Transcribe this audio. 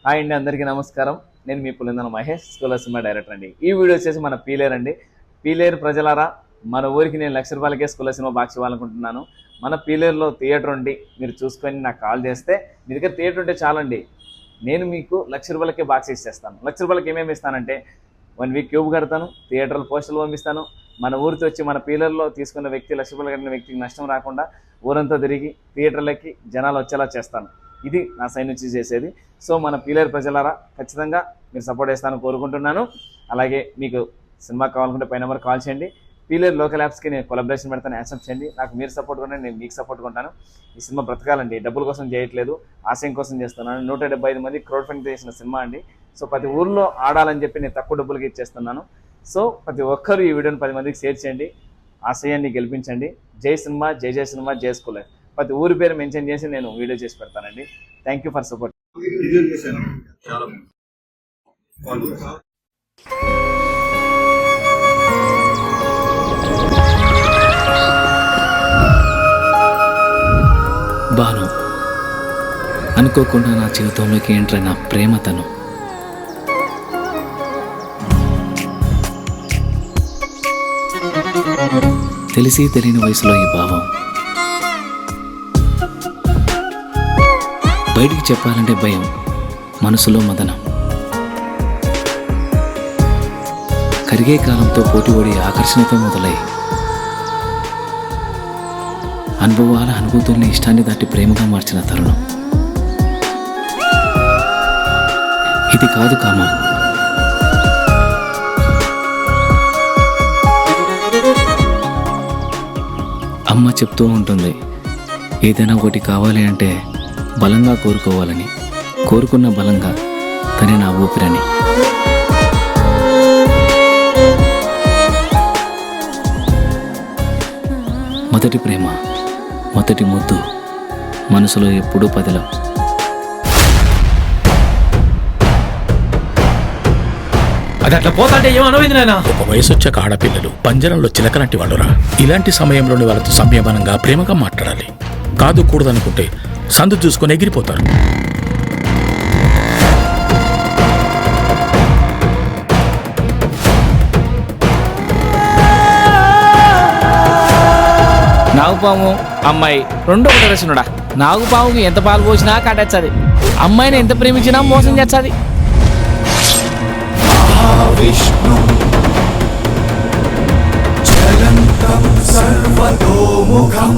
Hi అండి, అందరికీ నమస్కారం. నేను మీ పులిందన మహేష్, స్కూల్ సినిమా డైరెక్టర్ అండి. ఈ వీడియో వచ్చేసి మన పీలేరు అండి. పీలేరు ప్రజలారా, మన ఊరికి నేను ₹1,00,000 స్కూల్ సినిమా బాక్స్ ఇవ్వాలనుకుంటున్నాను. మన పీలేరులో థియేటర్ ఉండి మీరు చూసుకొని నాకు కాల్ చేస్తే, మీ దగ్గర థియేటర్ ఉంటే చాలండి, నేను మీకు ₹1,00,000 బాక్స్ ఇచ్చేస్తాను. ₹1,00,000 ఏమేమి ఇస్తానంటే 1 వీక్ క్యూబ్ కడతాను, థియేటర్లో పోస్టర్లు పంపిస్తాను. మన ఊరితో వచ్చి మన పీలర్లో తీసుకున్న వ్యక్తి ₹1,00,000 కట్టిన వ్యక్తికి నష్టం రాకుండా ఊరంతా తిరిగి థియేటర్లకి జనాలు వచ్చేలా చేస్తాను. ఇది నా సైడ్ నుంచి చేసేది. సో మన పీలేరు ప్రజలారా, ఖచ్చితంగా మీరు సపోర్ట్ చేస్తానని కోరుకుంటున్నాను. అలాగే మీకు సినిమా కావాలనుకుంటే పై నెంబర్ కాల్ చేయండి. పీలేరు లోకల్ యాప్స్కి నేను కొలాబరేషన్ పెడతాను, యాక్సెప్ట్ చేయండి. నాకు మీరు సపోర్ట్ కొనండి, నేను మీకు సపోర్ట్ కొంటాను. ఈ సినిమా బ్రతకాలండి, డబ్బుల కోసం చేయట్లేదు, ఆశయం కోసం చేస్తున్నాను. 175 మంది క్రౌడ్ ఫండింగ్ చేసిన సినిమా అండి. సో ప్రతి ఊర్లో ఆడాలని చెప్పి నేను తక్కువ డబ్బులకి ఇచ్చేస్తున్నాను. సో ప్రతి ఒక్కరు ఈ వీడియోని 10 మందికి షేర్ చేయండి, ఆశయాన్ని గెలిపించండి. జై సినిమా, జై జై సినిమా, జై స్కూల్. ప్రతి ఊరి పేరు మెన్షన్ చేసి నేను వీడియో చేసి పెడతానండి. Thank you for support. Banu, అనుకోకుండా నా జీవితంలోకి ఎంటర్ అయిన ప్రేమ తను. తెలిసి తెలియని వయసులో ఈ భావం బయటికి చెప్పాలంటే భయం, మనసులో మదనం. కరిగే కాలంతో పోటీపడి ఆకర్షణతో మొదలై అనుభవాల అనుభూతుల్ని ఇష్టాన్ని దాటి ప్రేమగా మార్చిన తరుణం ఇది. కాదు కామా, అమ్మ చెప్తూ ఉంటుంది, ఏదైనా ఒకటి కావాలి అంటే బలంగా కోరుకోవాలని, కోరుకున్న బలంగా తనే నా ఊపిరని. మొదటి ప్రేమ, మొదటి ముద్దు, మనసులో ఎప్పుడూ పదిలం. అది అట్లా పోతాంటే ఏమనమైంది నాయనా? ఒక వయసు వచ్చాక ఆడపిల్లలు పంజరంలో చిలకలాంటి వాళ్ళురా. ఇలాంటి సమయంలోని వాళ్ళతో సంయమనంగా ప్రేమగా మాట్లాడాలి. కాదు కూడదనుకుంటే సందు చూసుకొని ఎగిరిపోతారు. నాగుపాము అమ్మాయి రెండు ఒకటి రచనుడా. నాగుపాముకి ఎంత పాలు పోసినా కాటేస్తుంది, అమ్మాయిని ఎంత ప్రేమించినా మోసం చేస్తుంది. విష్ణు చలంతం సర్వతోముఖం